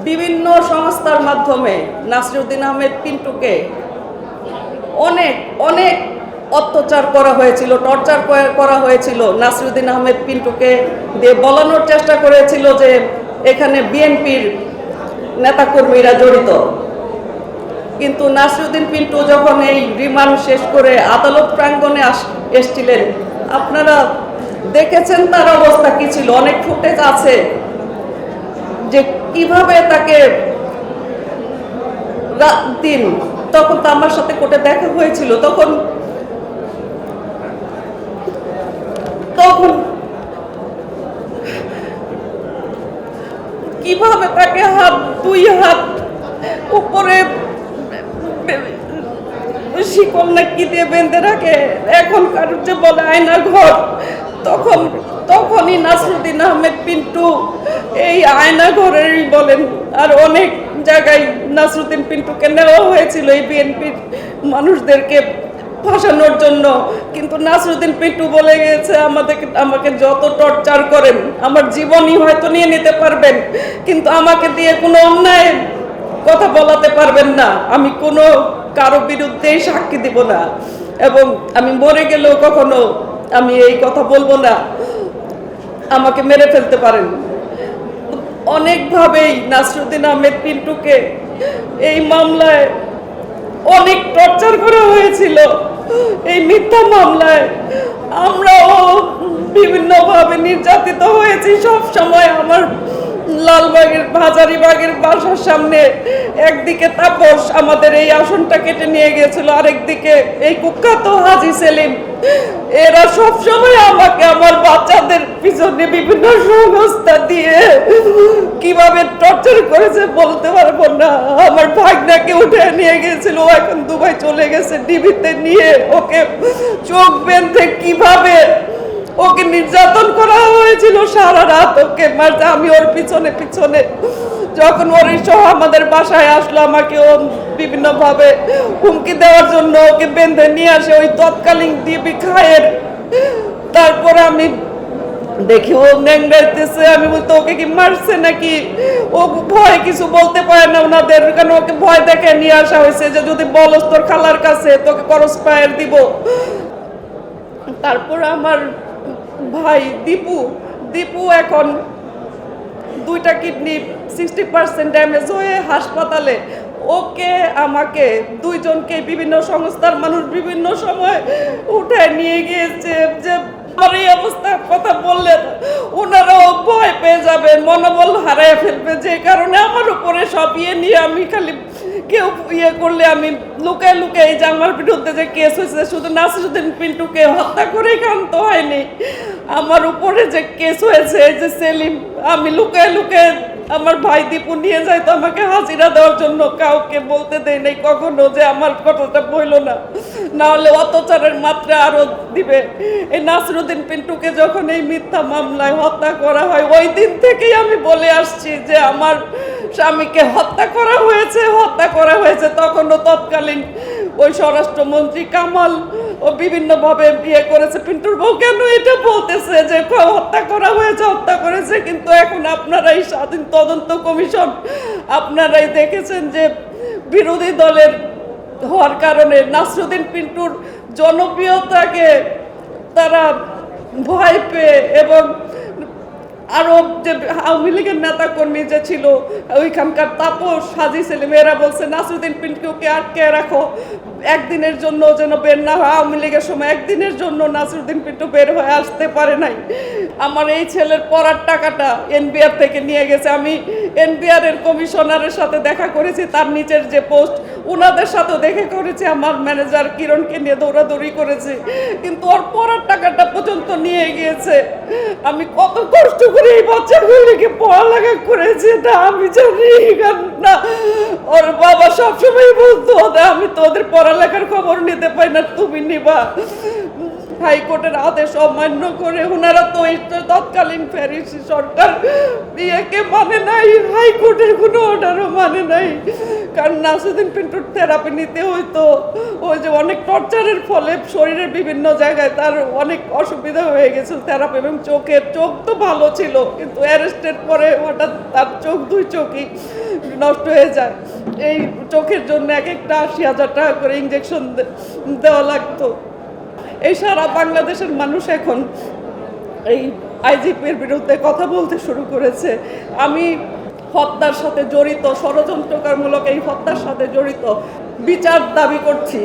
বিভিন্ন সংস্থার মাধ্যমে নাসিরউদ্দিন আহমেদ পিন্টুকে অনেক অনেক অত্যাচার করা হয়েছিল, টর্চার করা হয়েছিল। নাসিরউদ্দিন আহমেদ পিন্টুকে দিয়ে বলানোর চেষ্টা করেছিল যে এখানে বিএনপির নেতাকর্মীরা জড়িত। কিন্তু নাসিরউদ্দিন পিন্টু যখন এই রিমান্ড শেষ করে আদালত প্রাঙ্গণে এসেছিলেন, আপনারা দেখেছেন তার অবস্থা কি ছিল। অনেক ফুটেজ আছে যে কিভাবে তাকে রাত দিন, তখন তো আমার সাথে কোর্টে দেখা হয়েছিল, তখন কিভাবে তাকে দুই হাত উপরে শিকল না কি দিয়ে বেঁধে রাখে, এখনকার যে বলে আয়না ঘর, তখনই নাসিরউদ্দিন আহমেদ পিন্টু এই আয়না ঘরেরই বলেন আর অনেক জায়গায় নাসিরউদ্দিন পিন্টুকে নেওয়া হয়েছিল এই বিএনপির মানুষদেরকে ফাঁসানোর জন্য। কিন্তু নাসিরউদ্দিন পিন্টু বলে গেছে আমাকে যত টর্চার করেন, আমার জীবনই হয়তো নিয়ে নিতে পারবেন, কিন্তু আমাকে দিয়ে কোনো অন্যায় কথা বলাতে পারবেন না। আমি কোনো কারো বিরুদ্ধেই সাক্ষী দিব না, এবং আমি মরে গেলেও কখনো আমি এই কথা বলবো না, আমাকে মেরে ফেলতে পারেন। অনেকভাবেই নাসিরউদ্দিন আহমেদ পিন্টুকে এই মামলায় অনেক টর্চার করা হয়েছিল। এই মিথ্যা মামলায় আমরাও বিভিন্নভাবে নির্যাতিত হয়েছি। সব সময় আমার লালবাগের হাজারীবাগের বাসার সামনে একদিকে তাপস আমাদের এই আসনটা কেটে নিয়ে গিয়েছিল, আরেকদিকে এই কুখ্যাত হাজী সেলিম। এরা সব সময় আমাকে আমার বাচ্চাদের পিছনে বিভিন্ন সংস্থা দিয়ে কিভাবে টর্চার করেছে বলতে পারবো না। আমার ভাগনাকে উঠে নিয়ে গিয়েছিল, ও এখন দুবাই চলে গেছে, ডিবিতে নিয়ে ওকে চোখ বেঁধে কিভাবে ওকে নির্যাতন করা হয়েছিল সারা রাত, ওকে মারতে। আমি ওর পিছনে যখন ওর সহ আমাদের বাসায় আসলো, আমাকে ও বিভিন্নভাবে হুমকি দেওয়ার জন্য ওকে বেঁধে নিয়ে আসে ওই তৎকালীন ডিবি খায়ের। তারপরে আমি দেখি ও ন্যাংড়াইতেছে, আমি বলতে ওকে কি মারছে নাকি, ও ভয় কিছু বলতে পারে না ওনাদের, কারণ ওকে ভয় দেখে নিয়ে আসা হয়েছে যে যদি বলস তোর খালার কাছে তোকে করস ফায়ার দিব। তারপর আমার ভাই দীপু এখন 2টা কিডনি 60% ড্যামেজ হয়ে হাসপাতালে। ওকে আমাকে দুইজনকে বিভিন্ন সংস্থার মানুষ বিভিন্ন সময় উঠে নিয়ে গিয়েছে যে আমার এই অবস্থার কথা বললে ওনারাও ভয় পেয়ে যাবে, মনোবল হারায় ফেলবে, যে কারণে আমার উপরে সব নিয়ে আমি খালি কেউ করলে আমি লুকায় এই যে আমার বিরুদ্ধে যে কেস হয়েছে, শুধু নাসিরউদ্দিন পিন্টুকে হত্যা করে ক্ষান্ত হয়নি, আমার উপরে যে কেস হয়েছে এই যে সেলিম, আমি লুকায় আমার ভাই দীপু নিয়ে যায় তো আমাকে হাজিরা দেওয়ার জন্য, কাউকে বলতে দেয় নাই কখনো যে আমার কথাটা বইল না, না হলে অত্যাচারের মাত্রা আরো দিবে। এই নাসিরউদ্দিন পিন্টুকে যখন এই মিথ্যা মামলায় হত্যা করা হয়, ওই দিন থেকেই আমি বলে আসছি যে আমার স্বামীকে হত্যা করা হয়েছে। তখনও তৎকালীন ওই স্বরাষ্ট্রমন্ত্রী কামাল ও বিভিন্নভাবে করেছে, পিন্টুর বউ কেন এটা বলতেছে যে হত্যা করেছে, কিন্তু এখন আপনারাই স্বাধীন তদন্ত কমিশন, আপনারাই দেখেছেন যে বিরোধী দলের হওয়ার কারণে নাসিরউদ্দিন পিন্টুর জনপ্রিয়তাকে তারা ভয় পেয়ে, এবং আরো যে আওয়ামী লীগের নেতা কর্মী যে ছিল ওইখানকার তাপস, হাজী সেলিম, এরা বলছে নাসিরউদ্দিন পিন্টুকে আটকে রাখো, একদিনের জন্য যেন বের না হয়। আওয়ামী লীগের সময় একদিনের জন্য নাসিরউদ্দিন পিন্টু বের হয়ে আসতে পারে নাই। আমার এই ছেলের পড়ার টাকাটা এনবিআর থেকে নিয়ে গেছে। আমি এনবিআর এর কমিশনারের সাথে দেখা করেছি, তার নিচের যে পোস্ট ওনাদের সাথেও দেখা করেছি, আমার ম্যানেজার কিরণকে নিয়ে দৌড়াদৌড়ি করেছি, কিন্তু ওর পড়ার টাকাটা পর্যন্ত নিয়ে গিয়েছে। আমি কত কষ্ট করে এই বাচ্চাগুলিকে পড়ালেখা করেছি এটা আমি জানি না। ওর বাবা সবসময় বলতো আমি তো ওদের পড়ালেখার খবর নিতে পারি না, তুমি নিবা। হাইকোর্টের আদেশ অমান্য করে ওনারা তো এই তৎকালীন ফ্যারিসি সরকার ইয়েকে মানে নাই, হাইকোর্টের কোনো অর্ডারও মানে নাই। কারণ নাসিরুদ্দিন পিন্টুর থেরাপি নিতে হইতো, ওই যে অনেক টর্চারের ফলে শরীরের বিভিন্ন জায়গায় তার অনেক অসুবিধা হয়ে গেছে থেরাপি, এবং চোখ তো ভালো ছিল কিন্তু অ্যারেস্টের পরে হঠাৎ তার দুই চোখই নষ্ট হয়ে যায়। এই চোখের জন্য এক একটা ৮০,০০০ টাকা করে ইঞ্জেকশন দেওয়া লাগতো। এই সারা বাংলাদেশের মানুষ এখন এই আইজিপির বিরুদ্ধে কথা বলতে শুরু করেছে। আমি হত্যার সাথে জড়িত, ষড়যন্ত্রকারমূলক এই হত্যার সাথে জড়িত, বিচার দাবি করছি।